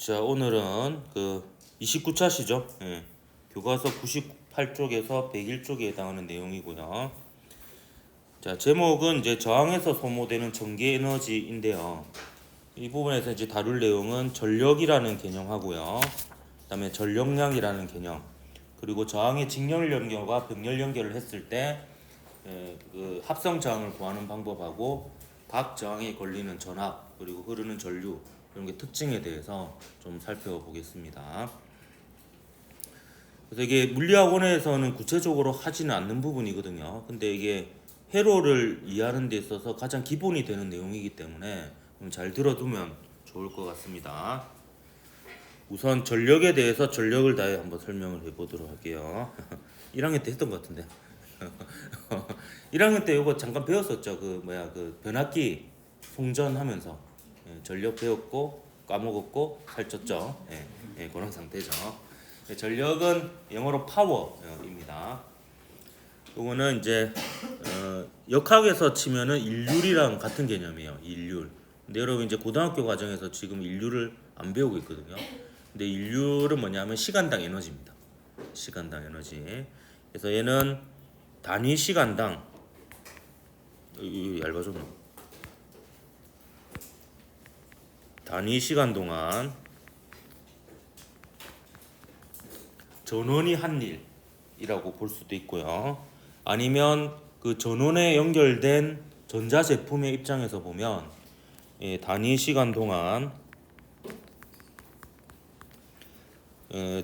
자, 오늘은 그 29차시죠. 예. 교과서 98쪽에서 101쪽에 해당하는 내용이고요. 자, 제목은 이제 저항에서 소모되는 전기 에너지인데요. 이 부분에서 이제 다룰 내용은 전력이라는 개념하고요. 그다음에 전력량이라는 개념, 그리고 저항의 직렬 연결과 병렬 연결을 했을 때 그 합성 저항을 구하는 방법하고 각 저항에 걸리는 전압 그리고 흐르는 전류 이런 게 특징에 대해서 좀 살펴보겠습니다. 그래서 이게 물리학원에서는 구체적으로 하지는 않는 부분이거든요. 근데 이게 회로를 이해하는 데 있어서 가장 기본이 되는 내용이기 때문에 잘 들어두면 좋을 것 같습니다. 우선 전력에 대해서 전력을 다해 한번 설명을 해보도록 할게요. 1학년 때 했던 것 같은데. 1학년 때 이거 잠깐 배웠었죠. 그 변압기 송전하면서 전력 배웠고 까먹었고 살쪘죠. 그런 상태죠. 전력은 영어로 파워입니다. 이거는 이제 역학에서 치면은 일률이랑 같은 개념이에요. 일률. 근데 여러분 이제 고등학교 과정에서 지금 인류를 안 배우고 있거든요. 근데 인류는 뭐냐면 시간당 에너지입니다. 시간당 에너지. 그래서 얘는 단위 시간당 얇아졌나? 단위 시간 동안 전원이 한 일이라고 볼 수도 있고요. 아니면 그 전원에 연결된 전자제품의 입장에서 보면 단위 시간 동안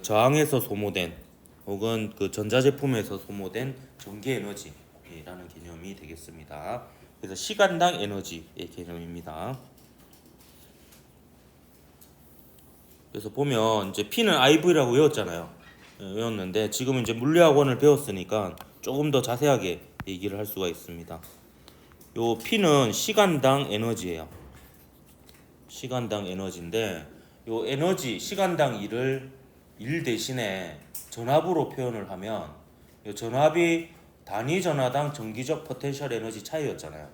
저항에서 소모된 혹은 그 전자제품에서 소모된 전기 에너지라는 개념이 되겠습니다. 그래서 시간당 에너지의 개념입니다. 그래서 보면 이제 P는 IV라고 외웠잖아요. 외웠는데 지금 이제 물리학원을 배웠으니까 조금 더 자세하게 얘기를 할 수가 있습니다. 요 P는 시간당 에너지예요. 시간당 에너지인데 요 에너지 시간당 일을 일 대신에 전압으로 표현을 하면 이 전압이 단위 전화당 정기적 포텐셜 에너지 차이였잖아요.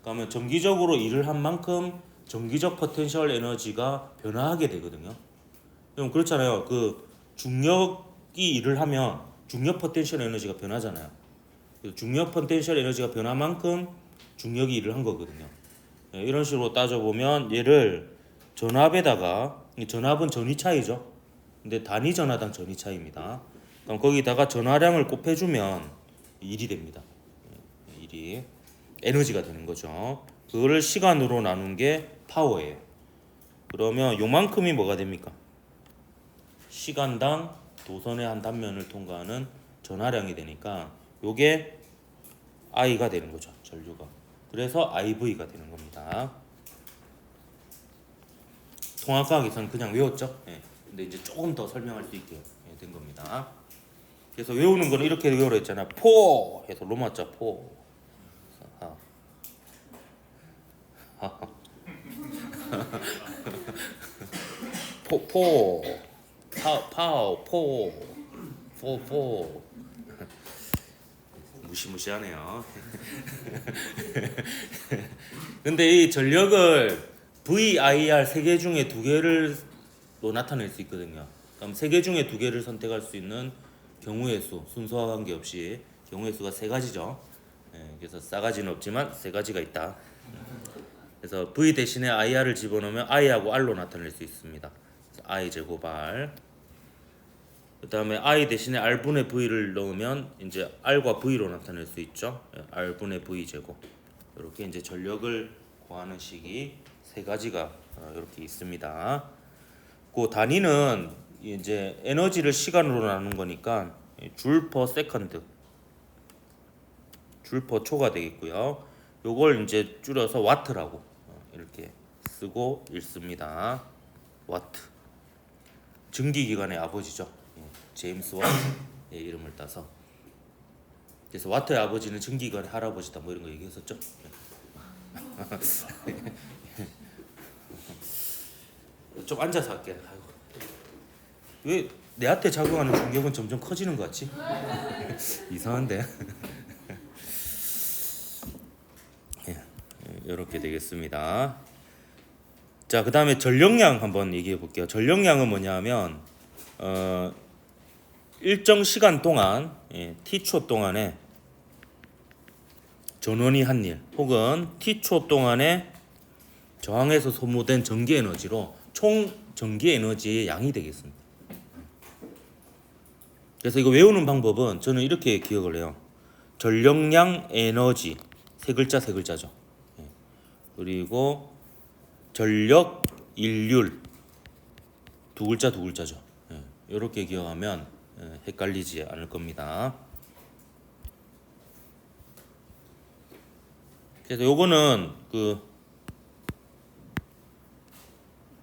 그러면 정기적으로 일을 한 만큼 정기적 포텐셜 에너지가 변화하게 되거든요. 그럼 그렇잖아요. 그 중력이 일을 하면 중력 포텐셜 에너지가 변하잖아요. 중력 포텐셜 에너지가 변한 만큼 중력이 일을 한 거거든요. 이런 식으로 따져보면 얘를 전압에다가, 전압은 전위 차이죠. 근데 단위 전화당 전위 차이입니다. 그럼 거기다가 전화량을 곱해주면 일이 됩니다. 일이 에너지가 되는 거죠. 그거를 시간으로 나눈 게 파워예요. 그러면 요만큼이 뭐가 됩니까? 시간당 도선의 한 단면을 통과하는 전화량이 되니까 요게 I가 되는 거죠. 전류가. 그래서 IV가 되는 겁니다. 통합과학에서는 그냥 외웠죠. 근데 이제 조금 더 설명할 수 있게 된 겁니다. 그래서 외우는 거는 이렇게 외우라 했잖아. 포 해서 로마자 포. 포 파오 포 무시무시하네요. 근데 이 전력을 VIR 세 개 중에 두 개를 또 나타낼 수 있거든요. 그럼 세 개 중에 두 개를 선택할 수 있는 경우의 수, 순서와 관계없이 경우의 수가 세 가지죠. 그래서 싸가지는 없지만 세 가지가 있다. 그래서 V 대신에 IR을 집어넣으면 I하고 R로 나타낼 수 있습니다. I 제곱 R. 그다음에 I 대신에 R분의 V를 넣으면 이제 R과 V로 나타낼 수 있죠. R분의 V 제곱. 이렇게 이제 전력을 구하는 식이 세 가지가 이렇게 있습니다. 그 단위는 이제 에너지를 시간으로 나눈 거니까 줄 퍼 세컨드, 줄 퍼 초가 되겠고요. 요걸 이제 줄여서 와트라고 이렇게 쓰고 읽습니다. 와트. 증기기관의 아버지죠. 제임스 와트의 이름을 따서. 그래서 와트의 아버지는 증기기관의 할아버지다 뭐 이런 거 얘기했었죠. 좀 앉아서 할게. 왜 내한테 작용하는 충격은 점점 커지는 것 같지? 이상한데. 이렇게 되겠습니다. 자, 그다음에 전력량 한번 얘기해 볼게요. 전력량은 뭐냐면 일정 시간 동안 T초 동안에 전원이 한 일 혹은 T초 동안에 저항에서 소모된 전기 에너지로 총 전기 에너지의 양이 되겠습니다. 그래서 이거 외우는 방법은 저는 이렇게 기억을 해요. 전력량 에너지 세 글자 세 글자죠. 그리고 전력 일률 두 글자 두 글자죠. 이렇게 기억하면 헷갈리지 않을 겁니다. 그래서 요거는 그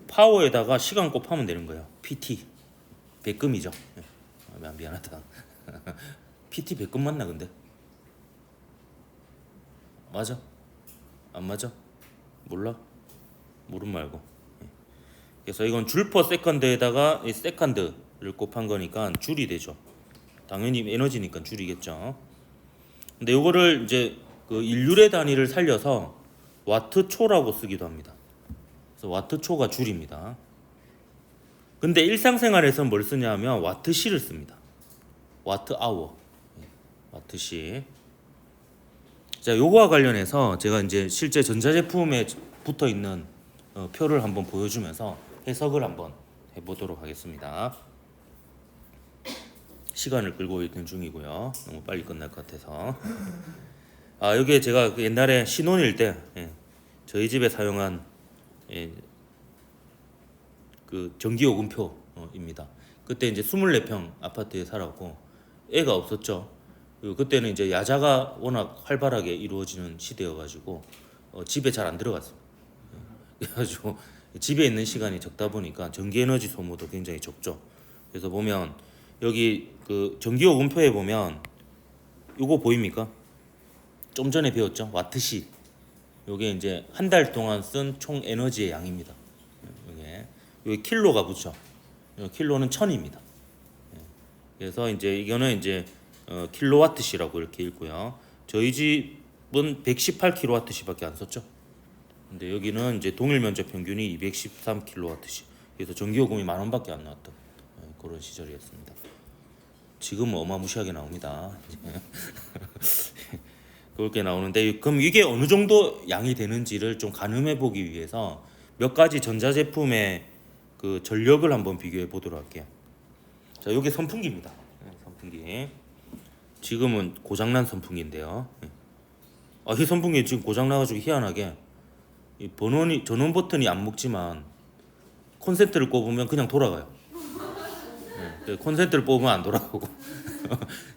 파워에다가 시간 곱하면 되는 거예요. PT 백금이죠. 미안하다. PT 백금 맞나 근데? 맞아? 안 맞아? 몰라? 모름 말고. 그래서 이건 줄 퍼 세컨드에다가 이 세컨드를 곱한 거니까 줄이 되죠. 당연히 에너지니까 줄이겠죠. 근데 요거를 이제 그 인율의 단위를 살려서 와트초라고 쓰기도 합니다. 그래서 와트초가 줄입니다. 근데 일상생활에서는 뭘 쓰냐면 와트시를 씁니다. 와트아워, 와트시. 자, 요거와 관련해서 제가 이제 실제 전자제품에 붙어 있는 표를 한번 보여주면서 해석을 한번 해보도록 하겠습니다. 시간을 끌고 있는 중이고요. 너무 빨리 끝날 것 같아서. 여기에 제가 옛날에 신혼일 때 저희 집에 사용한 그 전기요금표입니다. 그때 이제 24평 아파트에 살았고 애가 없었죠. 그리고 그때는 이제 야자가 워낙 활발하게 이루어지는 시대여가지고 집에 잘 안 들어갔습니다. 그래가지고 집에 있는 시간이 적다 보니까 전기에너지 소모도 굉장히 적죠. 그래서 보면 여기 그 전기요금표에 보면 요거 보입니까? 좀 전에 배웠죠? 와트시. 요게 이제 한 달 동안 쓴 총 에너지의 양입니다. 여기 킬로가 붙죠. 킬로는 1000입니다. 그래서 이제 이거는 이제 킬로와트시라고 이렇게 읽고요. 저희 집은 118킬로와트시밖에 안 썼죠. 근데 여기는 이제 동일 면적 평균이 213킬로와트시. 그래서 전기요금이 10,000원밖에 안 나왔던 그런 시절이었습니다. 지금은 어마무시하게 나옵니다. 그렇게 나오는데 그럼 이게 어느 정도 양이 되는지를 좀 가늠해 보기 위해서 몇 가지 전자제품의 그 전력을 한번 비교해 보도록 할게요. 자, 이게 선풍기입니다. 선풍기. 지금은 고장난 선풍기인데요. 이 선풍기 지금 고장나가지고 희한하게 이 전원 버튼이 안 먹지만 콘센트를 꼽으면 그냥 돌아가요. 콘센트를 뽑으면 안 돌아오고.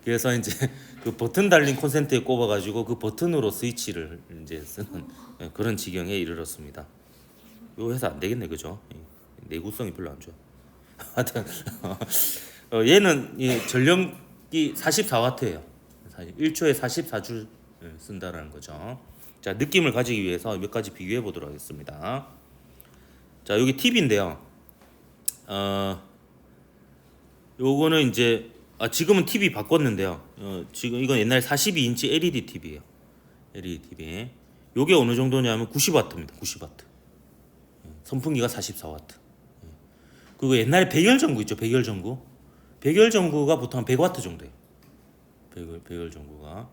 그래서 이제 그 버튼 달린 콘센트에 꼽아가지고 그 버튼으로 스위치를 이제 쓰는 그런 지경에 이르렀습니다. 요 회사 안 되겠네, 그죠? 내구성이 별로 안 좋아. 하여튼 얘는 전력이 44W예요. 1초에 44줄 쓴다라는 거죠. 자, 느낌을 가지기 위해서 몇 가지 비교해 보도록 하겠습니다. 자, 여기 팁인데요. 요거는 이제 지금은 TV 바꿨는데요. 지금 이건 옛날 42인치 LED TV예요. LED TV. 요게 어느 정도냐면 90W입니다. 90W. 선풍기가 44W. 그리고 옛날에 백열전구 있죠. 백열전구. 백열전구가 보통 한 100W 정도예요. 백열전구가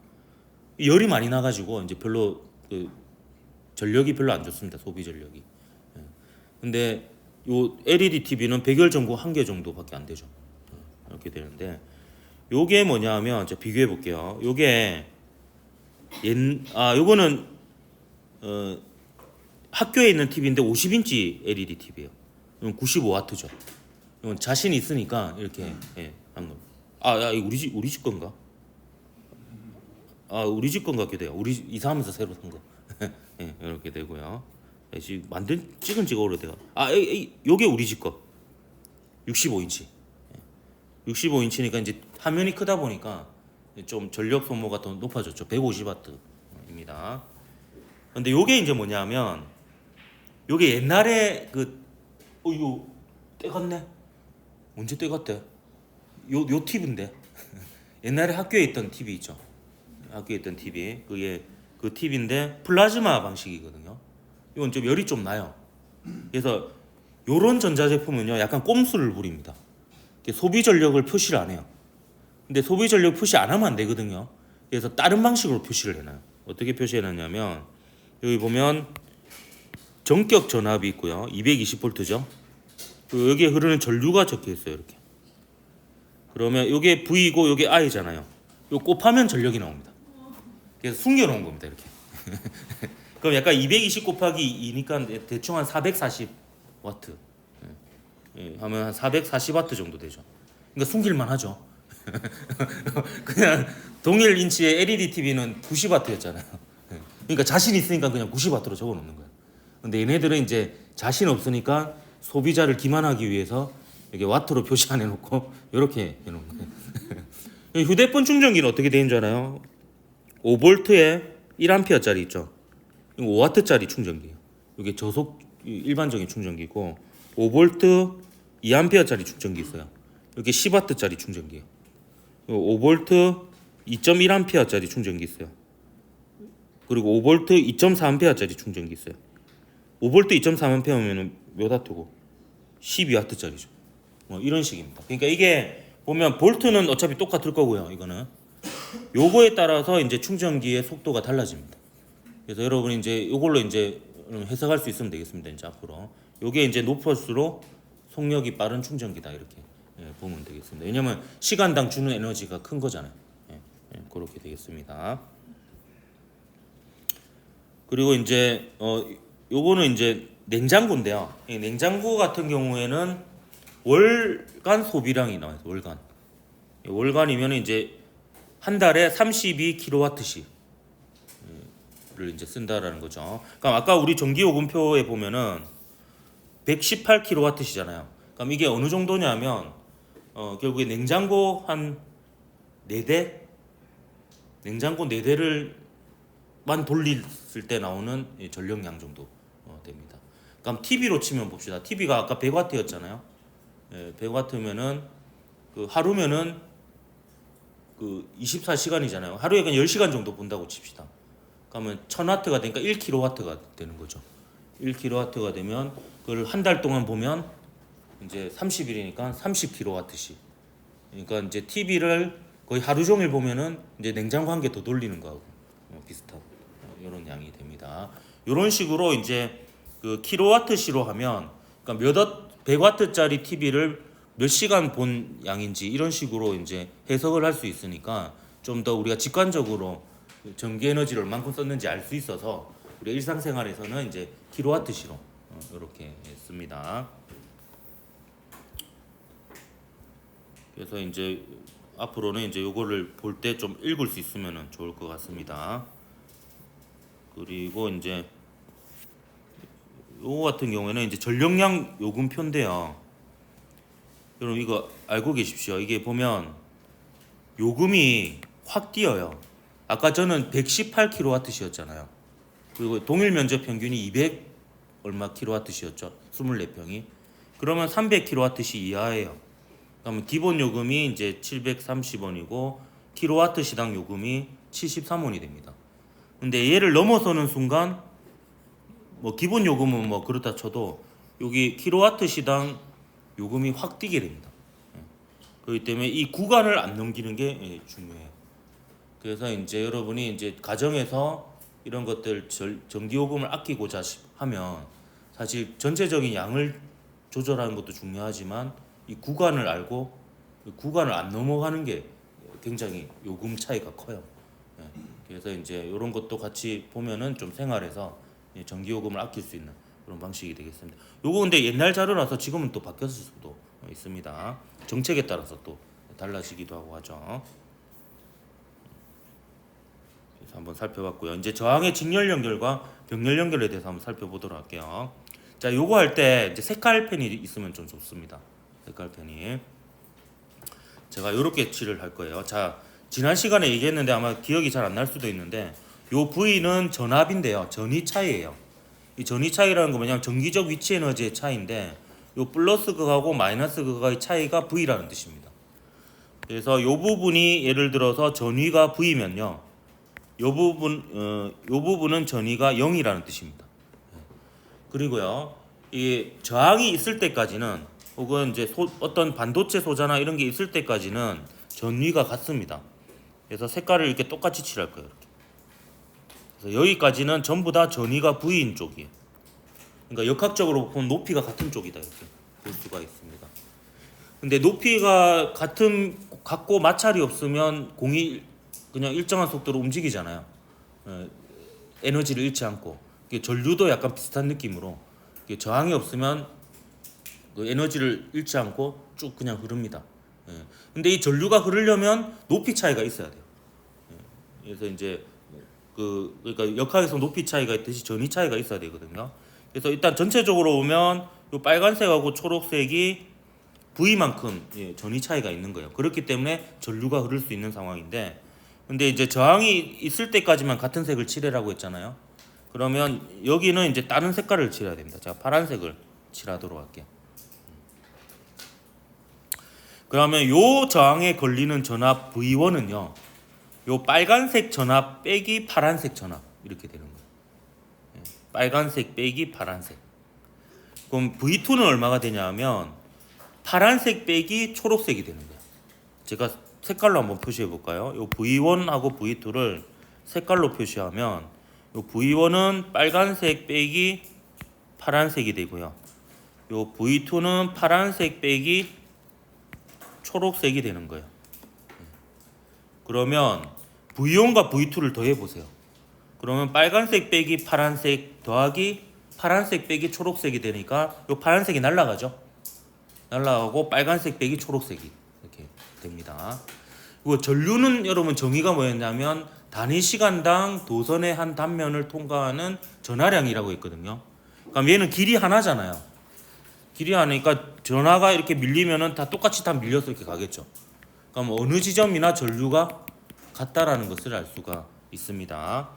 열이 많이 나가지고 이제 별로 그 전력이 별로 안 좋습니다. 소비 전력이. 근데 요 LED TV는 백열전구 1개 정도밖에 안 되죠. 이렇게 되는데 요게 뭐냐면 제가 비교해 볼게요. 요게 요거는 학교에 있는 TV인데 50인치 LED TV예요. 이건 95W죠. 이건 자신 있으니까 이렇게 한 거. 이거 우리 집 건가? 우리 집 건가 같기도 해요. 우리 이사하면서 새로 산 거. 이렇게 되고요. 지금 찍은 지가 오래돼요. 요게 우리 집 거. 65인치. 65인치니까 이제 화면이 크다 보니까 좀 전력 소모가 더 높아졌죠. 150W입니다. 근데 요게 이제 뭐냐면 요게 옛날에 이거 떼갔네. 언제 떼갔대? 요 팁인데. 옛날에 학교에 있던 TV 있죠. 학교에 있던 TV. 그게 그 TV인데 플라즈마 방식이거든요. 이건 좀 열이 좀 나요. 그래서 요런 전자제품은요 약간 꼼수를 부립니다. 소비 전력을 표시를 안 해요. 근데 소비 전력 표시 안 하면 안 되거든요. 그래서 다른 방식으로 표시를 해놔요. 어떻게 표시해놨냐면 여기 보면 전격 전압이 있고요. 220V죠. 여기에 흐르는 전류가 적혀 있어요. 이렇게. 그러면 이게 V고 이게 I잖아요. 요 곱하면 전력이 나옵니다. 그래서 숨겨놓은 겁니다. 이렇게. 그럼 약간 220 곱하기 2니까 대충 한 440 와트. 하면 한 440 와트 정도 되죠. 그러니까 숨길만 하죠. 그냥 동일 인치의 LED TV는 90 와트였잖아요. 그러니까 자신 있으니까 그냥 90 와트로 적어 놓는 거예요. 근데 얘네들은 이제 자신 없으니까 소비자를 기만하기 위해서 이렇게 와트로 표시 안 해놓고 이렇게 해놓은 거예요. 휴대폰 충전기는 어떻게 되는 줄 알아요? 5V에 1A짜리 있죠. 5W짜리 충전기예요. 이게 저속 일반적인 충전기고 5V 2A짜리 충전기 있어요. 이렇게 10W짜리 충전기예요. 5V 2.1A짜리 충전기 있어요. 그리고 5V 2.4A짜리 충전기 있어요. 5V 2.4A면 몇 와트고 12W짜리죠. 뭐 이런 식입니다. 그러니까 이게 보면 볼트는 어차피 똑같을 거고요. 이거는 요거에 따라서 이제 충전기의 속도가 달라집니다. 그래서 여러분이 이제 이걸로 이제 해석할 수 있으면 되겠습니다. 이제 앞으로 요게 이제 높을수록 속력이 빠른 충전기다 이렇게 보면 되겠습니다. 왜냐면 시간당 주는 에너지가 큰 거잖아요. 그렇게 되겠습니다. 그리고 이제 요거는 이제 냉장고인데요. 냉장고 같은 경우에는 월간 소비량이 나와요. 월간이면 이제 한 달에 32kWh를 이제 쓴다라는 거죠. 그럼 아까 우리 전기요금표에 보면은 118kWh잖아요. 그럼 이게 어느 정도냐면 결국에 냉장고 한 4대? 냉장고 4대를만 돌렸을 때 나오는 전력량 정도 됩니다. 그럼 TV로 치면 봅시다. TV가 아까 100W였잖아요. 100W면은 그 하루면은 그 24시간이잖아요. 하루에 그냥 10시간 정도 본다고 칩시다. 그러면 1000W가 되니까 1kW가 되는 거죠. 1kW가 되면 그걸 한 달 동안 보면 이제 30일이니까 30kW씩. 그러니까 이제 TV를 거의 하루 종일 보면은 이제 냉장고 한 개 더 돌리는 거하고 비슷하고 이런 양이 됩니다. 이런 식으로 이제 그 킬로와트시로 하면 그러니까 100W짜리 TV를 몇 시간 본 양인지 이런 식으로 이제 해석을 할 수 있으니까 좀 더 우리가 직관적으로 전기 에너지를 얼만큼 썼는지 알 수 있어서 우리 일상생활에서는 이제 킬로와트시로 이렇게 씁니다. 그래서 이제 앞으로는 이제 요거를 볼 때 좀 읽을 수 있으면 좋을 것 같습니다. 그리고 이제 요거 같은 경우에는 이제 전력량 요금표인데요. 여러분 이거 알고 계십시오. 이게 보면 요금이 확 뛰어요. 아까 저는 118kWh였잖아요. 그리고 동일 면적 평균이 200 얼마 kWh였죠. 24평이. 그러면 300kWh 이하예요. 그러면 기본 요금이 이제 730원이고 킬로와트 시당 요금이 73원이 됩니다. 근데 얘를 넘어서는 순간 뭐 기본 요금은 뭐 그렇다 쳐도 여기 킬로와트 시당 요금이 확 뛰게 됩니다. 그렇기 때문에 이 구간을 안 넘기는 게 중요해요. 그래서 이제 여러분이 이제 가정에서 이런 것들 전기 요금을 아끼고자 하면 사실 전체적인 양을 조절하는 것도 중요하지만 이 구간을 알고 구간을 안 넘어가는 게 굉장히 요금 차이가 커요. 그래서 이제 이런 것도 같이 보면은 좀 생활에서 전기 요금을 아낄 수 있는 그런 방식이 되겠습니다. 요거 근데 옛날 자료라서 지금은 또 바뀌었을 수도 있습니다. 정책에 따라서 또 달라지기도 하고 하죠. 그래서 한번 살펴봤고요. 이제 저항의 직렬 연결과 병렬 연결에 대해서 한번 살펴보도록 할게요. 자, 요거 할 때 이제 색깔펜이 있으면 좀 좋습니다. 색깔펜이. 제가 요렇게 칠을 할 거예요. 자, 지난 시간에 얘기했는데 아마 기억이 잘 안 날 수도 있는데 요 V는 전압인데요. 전위 차이예요. 이 전위 차이라는 거 뭐냐면 전기적 위치 에너지의 차이인데 요 플러스 극하고 마이너스 극의 차이가 V라는 뜻입니다. 그래서 요 부분이 예를 들어서 전위가 V면요. 요 부분은 전위가 0이라는 뜻입니다. 그리고요. 이 저항이 있을 때까지는 혹은 이제 어떤 반도체 소자나 이런 게 있을 때까지는 전위가 같습니다. 그래서 색깔을 이렇게 똑같이 칠할 거예요. 이렇게. 그래서 여기까지는 전부 다 전위가 V인 쪽이에요. 그러니까 역학적으로 보면 높이가 같은 쪽이다 이렇게 볼 수가 있습니다. 근데 높이가 같고 마찰이 없으면 공이 그냥 일정한 속도로 움직이잖아요. 에너지를 잃지 않고. 전류도 약간 비슷한 느낌으로 저항이 없으면 그 에너지를 잃지 않고 쭉 그냥 흐릅니다. 근데 이 전류가 흐르려면 높이 차이가 있어야 돼요. 그래서 이제 그러니까 역학에서 높이 차이가 있듯이 전위 차이가 있어야 되거든요. 그래서 일단 전체적으로 보면 이 빨간색하고 초록색이 V만큼 전위 차이가 있는 거예요. 그렇기 때문에 전류가 흐를 수 있는 상황인데, 근데 이제 저항이 있을 때까지만 같은 색을 칠해라고 했잖아요. 그러면 여기는 이제 다른 색깔을 칠해야 됩니다. 제가 파란색을 칠하도록 할게요. 그러면 요 저항에 걸리는 전압 V1은요, 요 빨간색 전압 빼기 파란색 전압 이렇게 되는 거예요. 빨간색 빼기 파란색. 그럼 V2는 얼마가 되냐면 파란색 빼기 초록색이 되는 거예요. 제가 색깔로 한번 표시해 볼까요? 요 V1하고 V2를 색깔로 표시하면 요 V1은 빨간색 빼기 파란색이 되고요. 요 V2는 파란색 빼기 초록색이 되는 거예요. 그러면 V1과 V2를 더해 보세요. 그러면 빨간색 빼기 파란색 더하기 파란색 빼기 초록색이 되니까 요 파란색이 날아가죠. 날아가고 빨간색 빼기 초록색이 이렇게 됩니다. 그리고 전류는 여러분 정의가 뭐였냐면 단위 시간당 도선의 한 단면을 통과하는 전하량이라고 했거든요. 그럼 얘는 길이 하나잖아요. 길이 하니까 전하가 이렇게 밀리면은 다 똑같이 다 밀려서 이렇게 가겠죠. 그럼 어느 지점이나 전류가 같다라는 것을 알 수가 있습니다.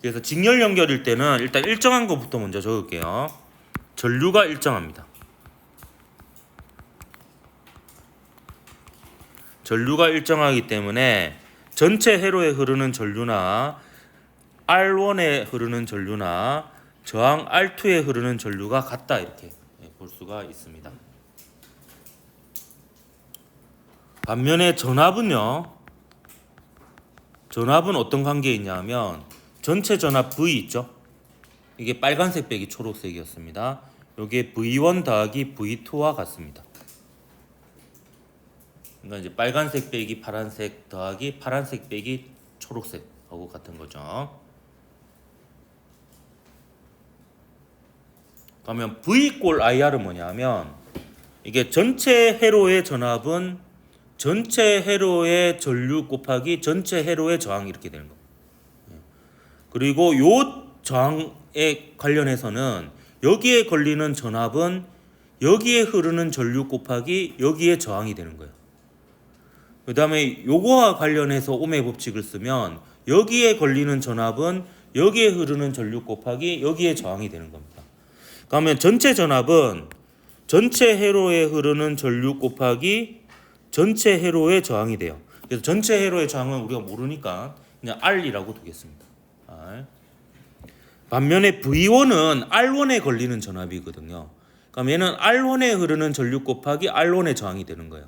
그래서 직렬 연결일 때는 일단 일정한 것부터 먼저 적을게요. 전류가 일정합니다. 전류가 일정하기 때문에 전체 회로에 흐르는 전류나 R1에 흐르는 전류나 저항 R2에 흐르는 전류가 같다 이렇게 볼 수가 있습니다. 반면에 전압은요. 전압은 어떤 관계에 있냐면 전체 전압 V 있죠. 이게 빨간색 빼기 초록색이었습니다. 이게 V1 더하기 V2와 같습니다. 그러니까 이제 빨간색 빼기 파란색 더하기 파란색 빼기 초록색하고 같은 거죠. 그러면 V 꼴 IR은 뭐냐면 이게 전체 회로의 전압은 전체 회로의 전류 곱하기 전체 회로의 저항 이렇게 되는 겁니다. 그리고 요 저항에 관련해서는 여기에 걸리는 전압은 여기에 흐르는 전류 곱하기 여기에 저항이 되는 거예요. 그 다음에 요거와 관련해서 오음의 법칙을 쓰면 여기에 걸리는 전압은 여기에 흐르는 전류 곱하기 여기에 저항이 되는 겁니다. 그러면 전체 전압은 전체 회로에 흐르는 전류 곱하기 전체 회로의 저항이 돼요. 그래서 전체 회로의 저항은 우리가 모르니까 그냥 R이라고 두겠습니다. R. 반면에 V1은 R1에 걸리는 전압이거든요. 그럼 얘는 R1에 흐르는 전류 곱하기 R1의 저항이 되는 거예요.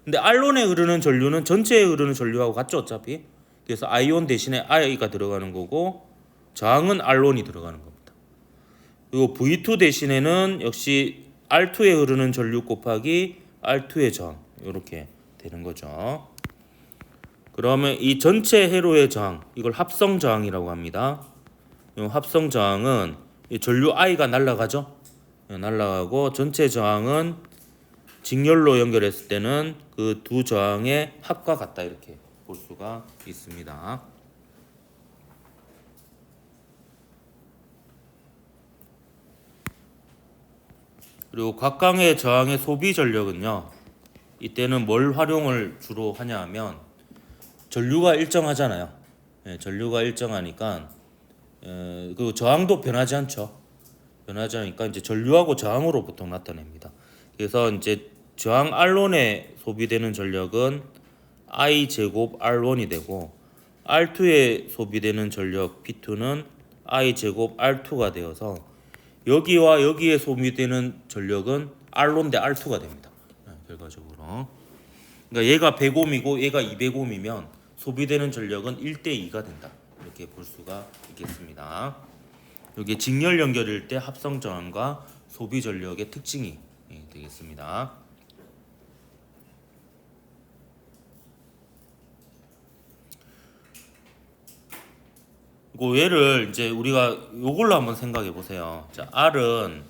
근데 R1에 흐르는 전류는 전체에 흐르는 전류하고 같죠 어차피. 그래서 I1 대신에 I가 들어가는 거고 저항은 R1이 들어가는 겁니다. 그리고 V2 대신에는 역시 R2에 흐르는 전류 곱하기 R2의 저항 이렇게 되는 거죠. 그러면 이 전체 회로의 저항 이걸 합성 저항이라고 합니다. 이 합성 저항은 이 전류 I가 날아가죠. 날아가고 전체 저항은 직렬로 연결했을 때는 그 두 저항의 합과 같다 이렇게 볼 수가 있습니다. 그리고 각각의 저항의 소비 전력은요. 이때는 뭘 활용을 주로 하냐 하면 전류가 일정하잖아요. 전류가 일정하니까 그 저항도 변하지 않죠. 변하지 않으니까 이제 전류하고 저항으로 보통 나타냅니다. 그래서 이제 저항 R1에 소비되는 전력은 I 제곱 R1이 되고 R2에 소비되는 전력 P2는 I 제곱 R2가 되어서 여기와 여기에 소비되는 전력은 R론 대 R2가 됩니다. 결과적으로. 그러니까 얘가 100옴이고 얘가 200옴이면 소비되는 전력은 1대 2가 된다. 이렇게 볼 수가 있겠습니다. 이게 직렬 연결일 때 합성 저항과 소비 전력의 특징이 되겠습니다. 그 얘를 이제 우리가 요걸로 한번 생각해 보세요. 자, R은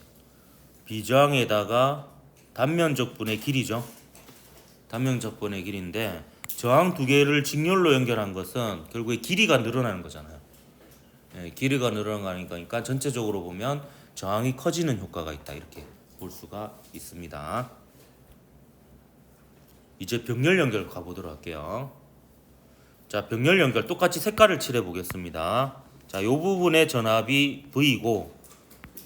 비저항에다가 단면적 분의 길이죠. 단면적 분의 길인데 저항 두 개를 직렬로 연결한 것은 결국에 길이가 늘어나는 거잖아요. 길이가 늘어나니까 전체적으로 보면 저항이 커지는 효과가 있다. 이렇게 볼 수가 있습니다. 이제 병렬 연결 가보도록 할게요. 자, 병렬 연결 똑같이 색깔을 칠해 보겠습니다. 자, 요 부분의 전압이 V고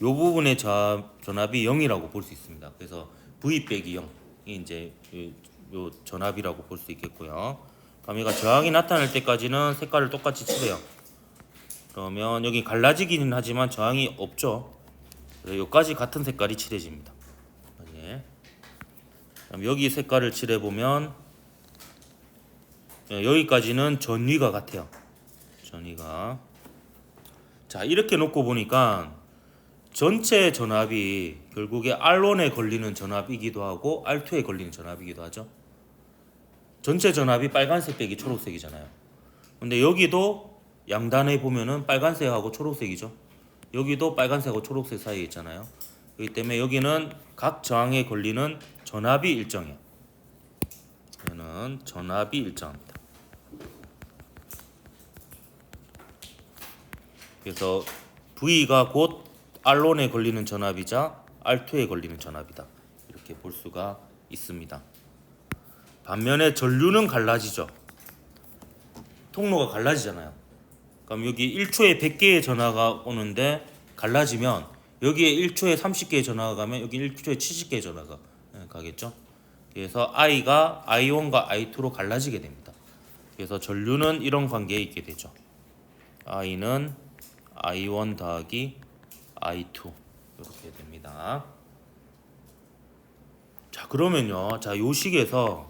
요 부분의 전압이 0이라고 볼 수 있습니다. 그래서 V 빼기 0이 이제 요 전압이라고 볼 수 있겠고요. 그럼 얘가 저항이 나타날 때까지는 색깔을 똑같이 칠해요. 그러면 여기 갈라지기는 하지만 저항이 없죠. 그래서 여기까지 같은 색깔이 칠해집니다. 예. 그럼 여기 색깔을 칠해 보면 여기까지는 전위가 같아요. 전위가. 자, 이렇게 놓고 보니까 전체 전압이 결국에 R1에 걸리는 전압이기도 하고 R2에 걸리는 전압이기도 하죠. 전체 전압이 빨간색 빼기 초록색이잖아요. 근데 여기도 양단에 보면은 빨간색하고 초록색이죠. 여기도 빨간색하고 초록색 사이에 있잖아요. 그렇기 때문에 여기는 각 저항에 걸리는 전압이 일정해요. 얘는 전압이 일정합니다. 그래서 V가 곧 R1에 걸리는 전압이자 R2에 걸리는 전압이다. 이렇게 볼 수가 있습니다. 반면에 전류는 갈라지죠. 통로가 갈라지잖아요. 그럼 여기 1초에 100개의 전화가 오는데 갈라지면 여기에 1초에 30개의 전화가 가면 여기 1초에 70개의 전화가 가겠죠. 그래서 I가 I1과 I2로 갈라지게 됩니다. 그래서 전류는 이런 관계에 있게 되죠. I는 I1 더하기 I2 이렇게 됩니다. 자, 그러면요. 자, 요 식에서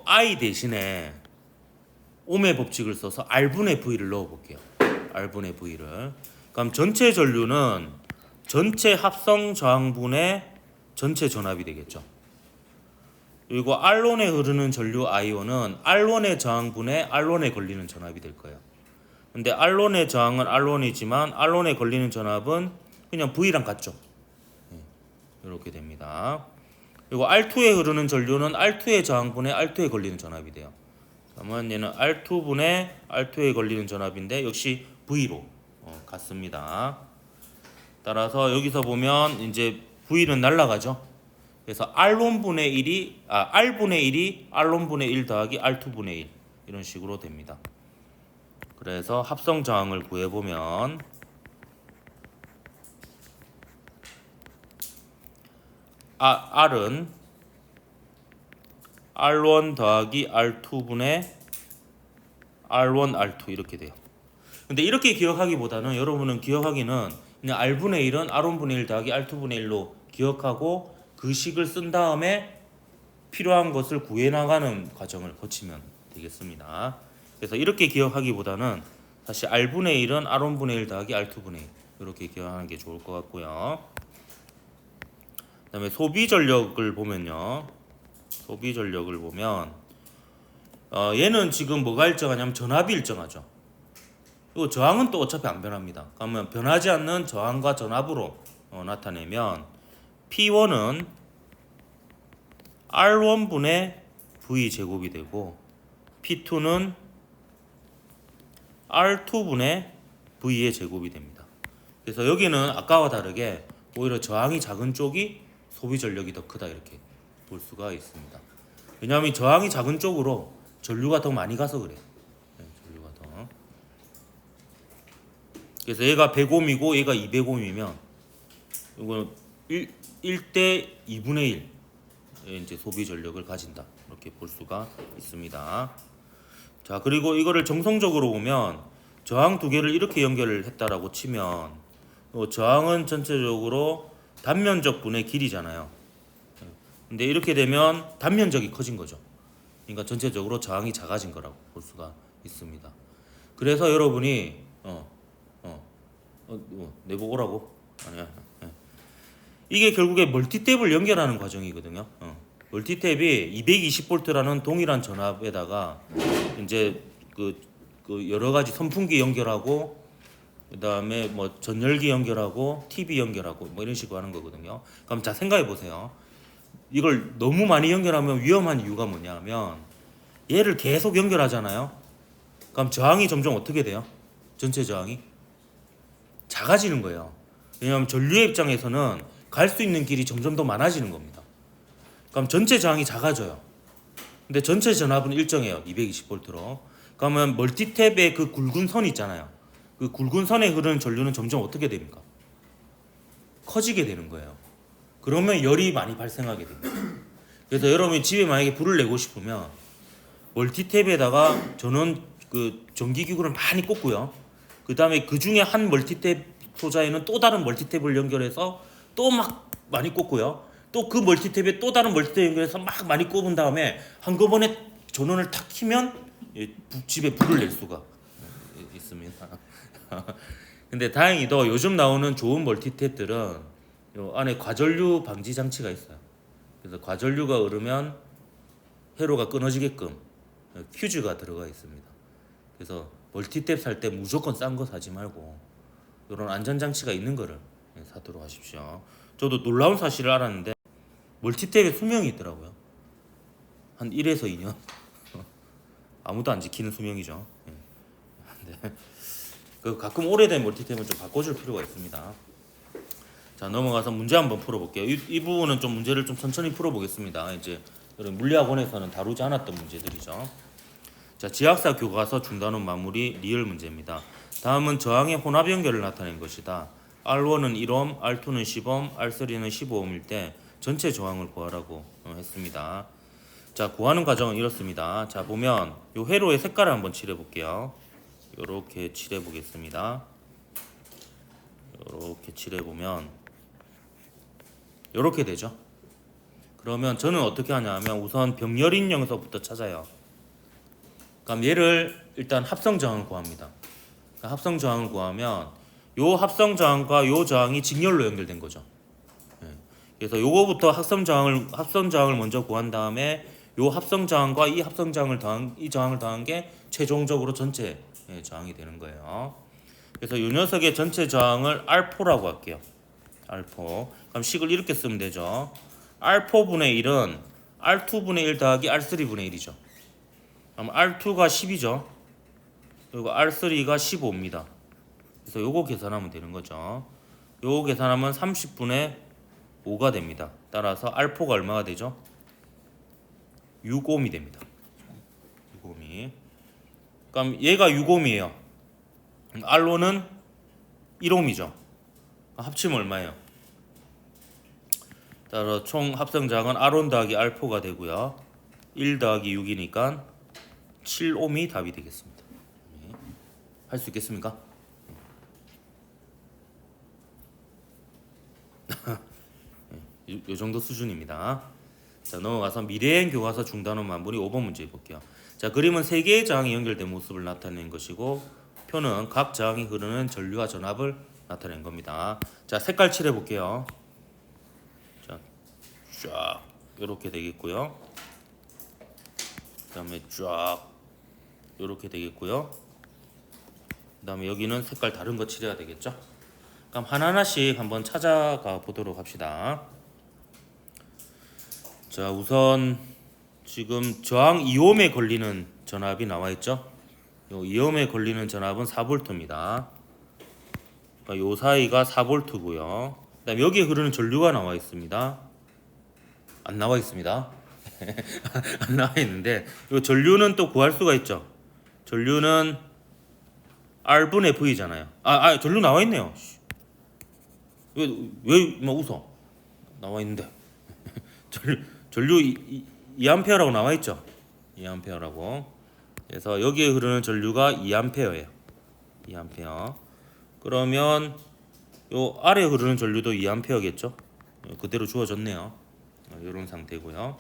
I 대신에 옴의 법칙을 써서 R분의 V를 넣어 볼게요. R분의 V를. 그럼 전체 전류는 전체 합성 저항분의 전체 전압이 되겠죠. 그리고 R1에 흐르는 전류 I1은 R1의 저항분의 R1에 걸리는 전압이 될 거예요. 근데 R1의 저항은 R1이지만 R1에 걸리는 전압은 그냥 V랑 같죠. 이렇게 됩니다. 그리고 R2에 흐르는 전류는 R2의 저항분의 R2에 걸리는 전압이 돼요. 그러면 얘는 R2분의 R2에 걸리는 전압인데 역시 V로 같습니다. 따라서 여기서 보면 이제 V는 날라가죠. 그래서 R1분의 1이 R분의 1이 R1분의 1 더하기 R2분의 1 이런 식으로 됩니다. 그래서 합성 저항을 구해 보면 R은 R1 더하기 R2분의 R1 R2 이렇게 돼요. 근데 이렇게 기억하기보다는 여러분은 기억하기는 그냥 R분의 1은 R1분의 1 더하기 R2분의 1로 기억하고 그 식을 쓴 다음에 필요한 것을 구해 나가는 과정을 거치면 되겠습니다. 그래서 이렇게 기억하기보다는 사실 R분의 1은 R1분의 1 더하기 R2분의 1 이렇게 기억하는 게 좋을 것 같고요. 그 다음에 소비 전력을 보면요. 소비 전력을 보면 얘는 지금 뭐가 일정하냐면 전압이 일정하죠. 그리고 저항은 또 어차피 안 변합니다. 그러면 변하지 않는 저항과 전압으로 나타내면 P1은 R1분의 V 제곱이 되고 P2는 R2분의 V의 제곱이 됩니다. 그래서 여기는 아까와 다르게 오히려 저항이 작은 쪽이 소비 전력이 더 크다 이렇게 볼 수가 있습니다. 왜냐하면 저항이 작은 쪽으로 전류가 더 많이 가서 그래요. 전류가 더. 그래서 얘가 100옴이고 얘가 200옴이면 이거 1대 2분의 1 이제 소비 전력을 가진다 이렇게 볼 수가 있습니다. 자, 그리고 이거를 정성적으로 보면 저항 두 개를 이렇게 연결을 했다라고 치면 저항은 전체적으로 단면적 분의 길이잖아요. 근데 이렇게 되면 단면적이 커진 거죠. 그러니까 전체적으로 저항이 작아진 거라고 볼 수가 있습니다. 그래서 여러분이 내보고 오라고? 아니야. 이게 결국에 멀티탭을 연결하는 과정이거든요. 멀티탭이 220V라는 동일한 전압에다가 이제 그 여러 가지 선풍기 연결하고 그다음에 뭐 전열기 연결하고 TV 연결하고 뭐 이런 식으로 하는 거거든요. 그럼 자 생각해 보세요. 이걸 너무 많이 연결하면 위험한 이유가 뭐냐면 얘를 계속 연결하잖아요. 그럼 저항이 점점 어떻게 돼요? 전체 저항이 작아지는 거예요. 왜냐하면 전류의 입장에서는 갈 수 있는 길이 점점 더 많아지는 겁니다. 그럼 전체 저항이 작아져요. 근데 전체 전압은 일정해요. 220V로. 그러면 멀티탭의 그 굵은 선 있잖아요. 그 굵은 선에 흐르는 전류는 점점 어떻게 됩니까? 커지게 되는 거예요. 그러면 열이 많이 발생하게 됩니다. 그래서 여러분이 집에 만약에 불을 내고 싶으면 멀티탭에다가 저는 그 전기기구를 많이 꽂고요. 그 다음에 그 중에 한 멀티탭 소자에는 또 다른 멀티탭을 연결해서 또 막 많이 꽂고요. 또 그 멀티탭에 또 다른 멀티탭 연결해서 막 많이 꽂은 다음에 한꺼번에 전원을 탁 키면 집에 불을 낼 수가 있습니다. 근데 다행히도 요즘 나오는 좋은 멀티탭들은 요 안에 과전류 방지 장치가 있어요. 그래서 과전류가 흐르면 회로가 끊어지게끔 퓨즈가 들어가 있습니다. 그래서 멀티탭 살 때 무조건 싼 거 사지 말고 이런 안전장치가 있는 거를 사도록 하십시오. 저도 놀라운 사실을 알았는데 멀티탭에 수명이 있더라고요. 한 1에서 2년. 아무도 안 지키는 수명이죠. 네. 가끔 오래된 멀티탭은 좀 바꿔줄 필요가 있습니다. 자, 넘어가서 문제 한번 풀어볼게요. 이 부분은 좀 문제를 좀 천천히 풀어보겠습니다. 이제 물리학원에서는 다루지 않았던 문제들이죠. 자, 지학사 교과서 중단원 마무리 리얼 문제입니다. 다음은 저항의 혼합 연결을 나타낸 것이다. R1은 1옴, R2는 10옴, R3는 15옴일 때 전체 저항을 구하라고 했습니다. 자, 구하는 과정은 이렇습니다. 자, 보면 이 회로의 색깔을 한번 칠해 볼게요. 이렇게 칠해 보겠습니다. 이렇게 칠해 보면 이렇게 되죠. 그러면 저는 어떻게 하냐면 우선 병렬인 영서부터 찾아요. 그럼 얘를 일단 합성 저항을 구합니다. 그러니까 합성 저항을 구하면 요 합성 저항과 요 저항이 직렬로 연결된 거죠. 그래서 요거부터 합성 저항을 먼저 구한 다음에 요 합성 저항과 이 합성 저항을 더한 게 최종적으로 전체 저항이 되는 거예요. 그래서 요 녀석의 전체 저항을 R4라고 할게요. R4. 그럼 식을 이렇게 쓰면 되죠. R4분의 1은 R2분의 1 더하기 R3분의 1이죠. 그럼 R2가 10이죠. 그리고 R3가 15입니다. 그래서 요거 계산하면 되는 거죠. 요거 계산하면 30분의 5가 됩니다. 따라서 R4가 얼마가 되죠? 6옴이 됩니다. 6옴이. 그럼 얘가 6옴이에요. R1은 1옴이죠. 합치면 얼마예요? 따라서 총 합성자항은 R1 더하기 R4가 되고요. 1 더하기 6이니까 7옴이 답이 되겠습니다. 할 수 있겠습니까? 이 정도 수준입니다. 자, 넘어가서 미래행 교과서 중단원 마무리 5번 문제 볼게요. 자, 그림은 3개의 저항이 연결된 모습을 나타낸 것이고 표는 각 저항이 흐르는 전류와 전압을 나타낸 겁니다. 자, 색깔 칠해 볼게요. 자, 쫙 이렇게 되겠고요. 그다음에 쫙 이렇게 되겠고요. 그다음에 여기는 색깔 다른 거 칠해야 되겠죠? 그럼 하나하나씩 한번 찾아가 보도록 합시다. 자, 우선 지금 저항 2옴에 걸리는 전압이 나와 있죠? 요 2옴에 걸리는 전압은 4V입니다. 그러니까 요 사이가 4V고요. 그다음에 여기에 흐르는 전류가 나와 있습니다. 안 나와 있습니다. 안 나와 있는데 요 전류는 또 구할 수가 있죠. 전류는 R분의 V잖아요. 전류 나와 있네요. 왜 웃어? 나와 있는데. 전류 2A라고 나와 있죠. 2A라고. 그래서 여기에 흐르는 전류가 2A예요. 2A. 그러면 요 아래 흐르는 전류도 2A겠죠. 그대로 주어졌네요. 이런 상태고요.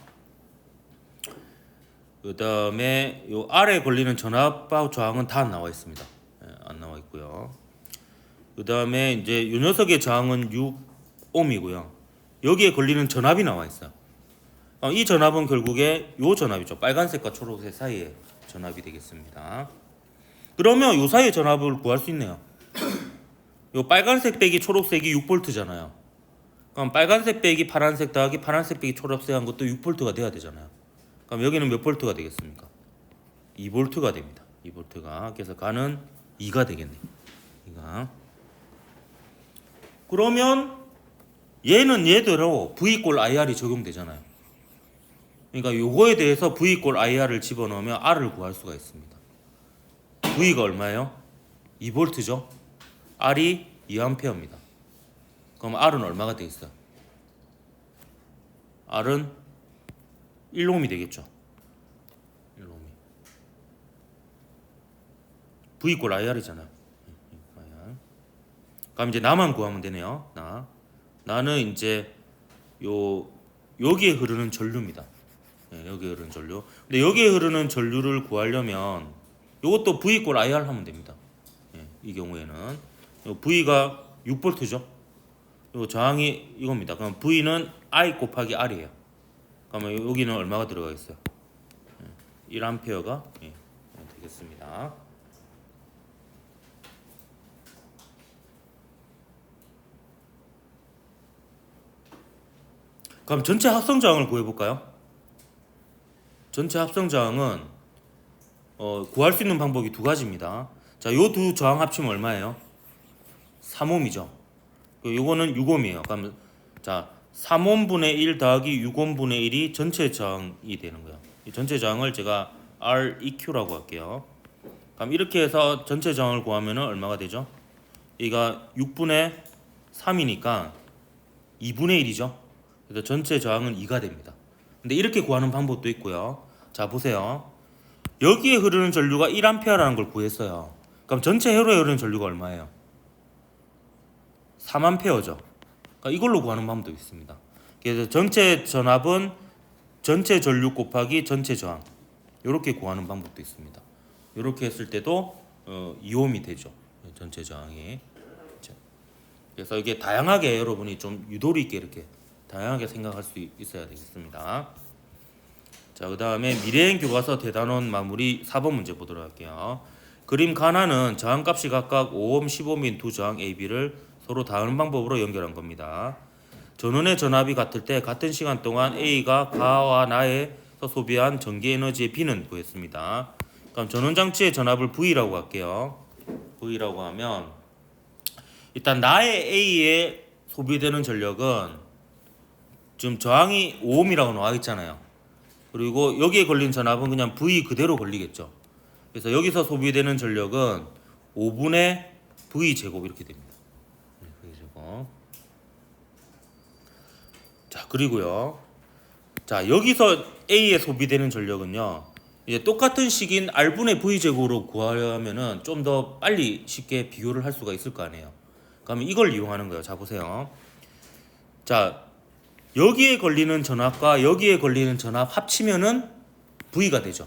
그 다음에 요 아래 걸리는 전압 저항은 다 나와 있습니다. 안 나와 있고요. 그 다음에 이제 요 녀석의 저항은 6ohm이고요. 여기에 걸리는 전압이 나와 있어요. 이 전압은 결국에 요 전압이죠. 빨간색과 초록색 사이의 전압이 되겠습니다. 그러면 요 사이의 전압을 구할 수 있네요. 요 빨간색 빼기 초록색이 6V잖아요. 그럼 빨간색 빼기 파란색 더하기 파란색 빼기 초록색 한 것도 6V가 돼야 되잖아요. 그럼 여기는 몇 볼트가 되겠습니까? 2V가 됩니다. 2V가. 그래서 가는 2가 되겠네. 2가. 그러면 얘는 얘대로 V 꼴 IR이 적용되잖아요. 그러니까 요거에 대해서 V 꼴 IR을 집어넣으면 R을 구할 수가 있습니다. V가 얼마예요? 2V죠. R이 2A입니다. 그럼 R은 얼마가 되겠어요? R은 1ohm이 되겠죠. 1ohm이. V 꼴 IR이잖아요. 그럼 이제 나만 구하면 되네요. 나는 이제 여기에 흐르는 전류입니다. 여기에 흐르는 전류. 근데 여기에 흐르는 전류를 구하려면 이것도 V 꼴 IR 하면 됩니다. 이 경우에는 V가 6V죠. 요 저항이 이겁니다. 그럼 V는 I 곱하기 R이에요. 그러면 여기는 얼마가 들어가겠어요? 1A가 되겠습니다. 그럼 전체 합성 저항을 구해볼까요? 전체 합성 저항은 구할 수 있는 방법이 두 가지입니다. 자, 요 두 저항 합치면 얼마예요? 3ohm이죠. 요거는 6ohm이에요. 그럼 자, 3ohm분의 1 더하기 6ohm분의 1이 전체 저항이 되는 거예요. 이 전체 저항을 제가 REQ라고 할게요. 그럼 이렇게 해서 전체 저항을 구하면 얼마가 되죠? 얘가 6분의 3이니까 2분의 1이죠. 그래서 전체 저항은 2가 됩니다. 근데 이렇게 구하는 방법도 있고요. 자, 보세요. 여기에 흐르는 전류가 1A라는 걸 구했어요. 그럼 전체 회로에 흐르는 전류가 얼마예요? 3A죠. 그러니까 이걸로 구하는 방법도 있습니다. 그래서 전체 전압은 전체 전류 곱하기 전체 저항, 이렇게 구하는 방법도 있습니다. 이렇게 했을 때도 2ohm이 되죠. 전체 저항이. 그래서 이게 다양하게 여러분이 좀 유도리 있게 이렇게 다양하게 생각할 수 있어야 되겠습니다. 자, 그 다음에 미래행 교과서 대단원 마무리 4번 문제 보도록 할게요. 그림 가나는 저항값이 각각 5ohm, 10ohm인 두 저항 AB를 서로 다른 방법으로 연결한 겁니다. 전원의 전압이 같을 때 같은 시간 동안 A가 가와 나에서 소비한 전기 에너지의 B는 구했습니다. 그럼 전원장치의 전압을 V라고 할게요. V라고 하면 일단 나의 A에 소비되는 전력은 지금 저항이 5ohm이라고 나와 있잖아요. 그리고 여기에 걸린 전압은 그냥 V 그대로 걸리겠죠. 그래서 여기서 소비되는 전력은 5분의 V 제곱 이렇게 됩니다. V 제곱. 자, 그리고요. 자, 여기서 A에 소비되는 전력은요. 이제 똑같은 식인 R분의 V 제곱으로 구하려면은 좀 더 빨리 쉽게 비교를 할 수가 있을 거 아니에요. 그러면 이걸 이용하는 거예요. 자, 보세요. 자, 여기에 걸리는 전압과 여기에 걸리는 전압 합치면은 V가 되죠.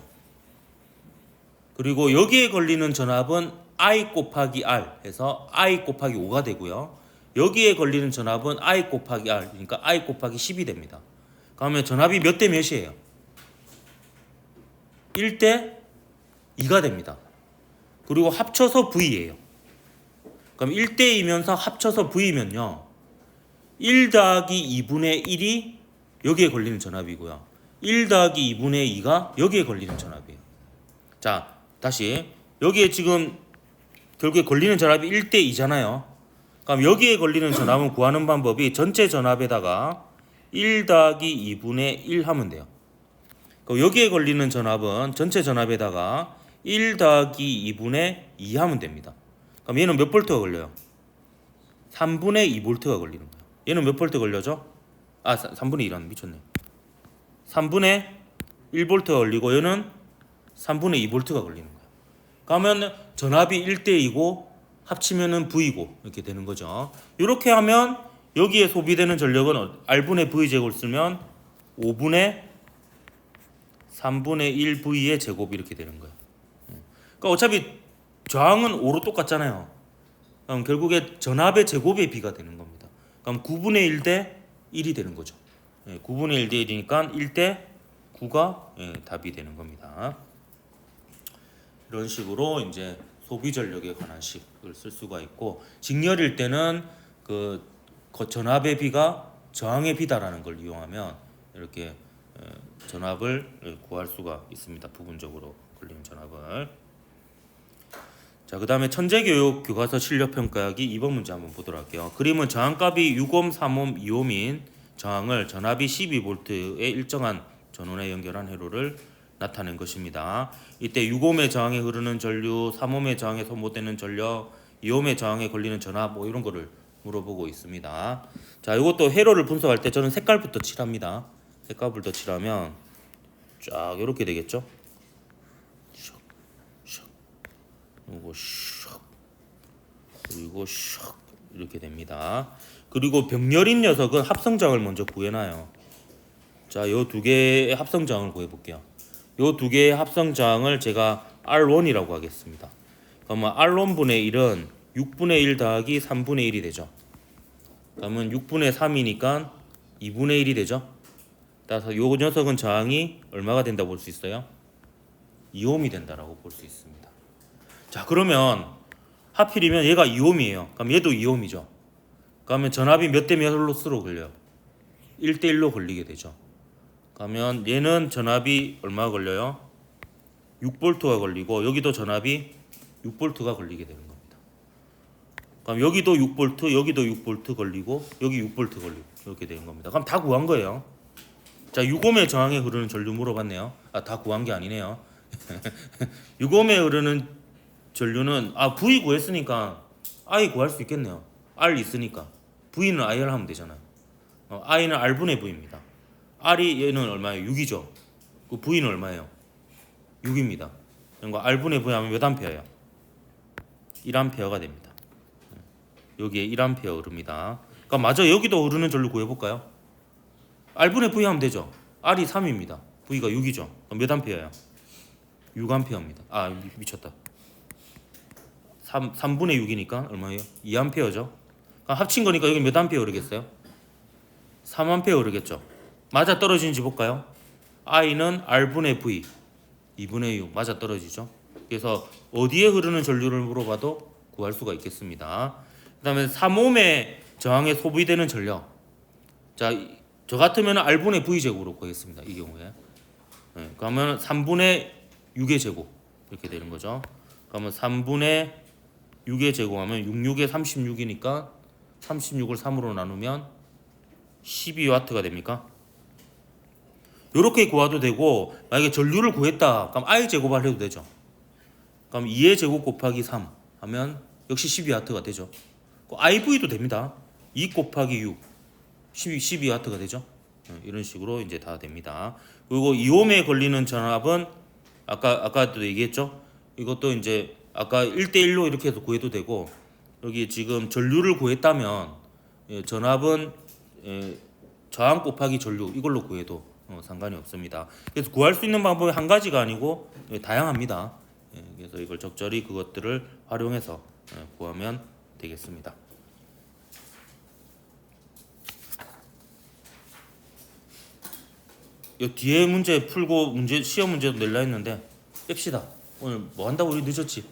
그리고 여기에 걸리는 전압은 I 곱하기 R 해서 I 곱하기 5가 되고요. 여기에 걸리는 전압은 I 곱하기 R, 그러니까 I 곱하기 10이 됩니다. 그러면 전압이 몇 대 몇이에요? 1대 2가 됩니다. 그리고 합쳐서 V예요. 그럼 1대2면서 합쳐서 V면요. 1 더하기 2분의 1이 여기에 걸리는 전압이고요. 1 더하기 2분의 2가 여기에 걸리는 전압이에요. 자, 다시 여기에 지금 결국에 걸리는 전압이 1대2잖아요. 그럼 여기에 걸리는 전압은 구하는 방법이 전체 전압에다가 1 더하기 2분의 1 하면 돼요. 그럼 여기에 걸리는 전압은 전체 전압에다가 1 더하기 2분의 2 하면 됩니다. 그럼 얘는 몇 볼트가 걸려요? 3분의 2볼트가 걸리는 거예요. 얘는 몇 볼트 걸려죠? 3분의 1은 미쳤네. 3분의 1볼트가 걸리고 얘는 3분의 2볼트가 걸리는 거예요. 그러면 전압이 1대2고 합치면은 V고 이렇게 되는 거죠. 이렇게 하면 여기에 소비되는 전력은 R분의 V 제곱을 쓰면 5분의 3분의 1 V의 제곱 이렇게 되는 거예요. 그러니까 어차피 저항은 5로 똑같잖아요. 그럼 결국에 전압의 제곱의 B가 되는 겁니다. 그럼 9분의 1 대 1이 되는 거죠. 9분의 1 대 1이니까 1 대 9가 답이 되는 겁니다. 이런 식으로 이제 소비 전력에 관한 식을 쓸 수가 있고, 직렬일 때는 그 전압의 비가 저항의 비다라는 걸 이용하면 이렇게 전압을 구할 수가 있습니다. 부분적으로 걸리는 전압을. 자, 그다음에 천재교육 교과서 실력 평가하기 2번 문제 한번 보도록 할게요. 그림은 저항값이 6옴, 3옴, 2옴인 저항을 전압이 12V의 일정한 전원에 연결한 회로를 나타낸 것입니다. 이때 6옴의 저항에 흐르는 전류, 3옴의 저항에 소모되는 전력, 2옴의 저항에 걸리는 전압 뭐 이런 거를 물어보고 있습니다. 자, 이것도 회로를 분석할 때 저는 색깔부터 칠합니다. 색깔부터 칠하면 쫙 이렇게 되겠죠. 이거 샥 그리고 샥 이렇게 됩니다. 그리고 병렬인 녀석은 합성장을 먼저 구해놔요. 자, 이 두 개의 합성장을 구해볼게요. 이 두 개의 합성장을 제가 R1이라고 하겠습니다. 그러면 R1분의 1은 6분의 1 더하기 3분의 1이 되죠. 그러면 6분의 3이니까 2분의 1이 되죠. 따라서 이 녀석은 저항이 얼마가 된다고 볼 수 있어요? 2옴이 된다라고 볼 수 있습니다. 자, 그러면 하필이면 얘가 2옴이에요. 그럼 얘도 2옴이죠. 그러면 전압이 몇 대 몇으로 걸려요? 1대 1로 걸리게 되죠. 그러면 얘는 전압이 얼마 걸려요? 6V가 걸리고 여기도 전압이 6V가 걸리게 되는 겁니다. 그럼 여기도 6V, 여기도 6V 걸리고 여기 6V 걸리고 이렇게 되는 겁니다. 그럼 다 구한 거예요. 자, 6옴의 저항에 흐르는 전류 물어봤네요. 아, 다 구한 게 아니네요. 6옴에 흐르는 전류는 V 구했으니까 I 구할 수 있겠네요. R 있으니까 V는 IR 하면 되잖아요. I는 R분의 V입니다. R이 얘는 얼마예요? 6이죠. 그 V는 얼마예요? 6입니다. 그러니까 R분의 V 하면 몇 암페어예요? 1암페어가 됩니다. 여기에 1암페어 흐릅니다. 그러니까 맞아, 여기도 흐르는 전류 구해볼까요? R분의 V 하면 되죠. R이 3입니다. V가 6이죠. 그럼 몇 암페어예요? 6암페어입니다. 아, 미쳤다. 3분의 6이니까 얼마예요? 2암페어죠. 합친 거니까 여기 몇 암페어 흐르겠어요? 3암페어 흐르겠죠. 맞아 떨어지는지 볼까요? I는 R분의 V 2분의 6 맞아 떨어지죠. 그래서 어디에 흐르는 전류를 물어봐도 구할 수가 있겠습니다. 그 다음에 3옴의 저항에 소비되는 전력. 자, 저 같으면 R분의 V 제곱으로 구하겠습니다. 이 경우에. 그러면 3분의 6의 제곱 이렇게 되는 거죠. 그러면 3분의 6의 제곱하면 66에 36이니까 36을 3으로 나누면 12W가 됩니까? 이렇게 구해도 되고, 만약에 전류를 구했다 그럼 I 제곱을 해도 되죠. 그럼 2의 제곱 곱하기 3 하면 역시 12W가 되죠. IV도 됩니다. 2 곱하기 6 12W가 되죠. 이런 식으로 이제 다 됩니다. 그리고 2옴에 걸리는 전압은 아까도 얘기했죠. 이것도 이제 아까 1대1로 이렇게 해서 구해도 되고, 여기 지금 전류를 구했다면 전압은 저항 곱하기 전류 이걸로 구해도 상관이 없습니다. 그래서 구할 수 있는 방법이 한 가지가 아니고 다양합니다. 그래서 이걸 적절히 그것들을 활용해서 구하면 되겠습니다. 이 뒤에 문제 풀고 시험 문제도 낼라 했는데 뺍시다. 오늘 뭐 한다고 우리 늦었지?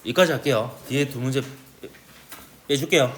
여기까지 할게요. 뒤에 두 문제 빼줄게요.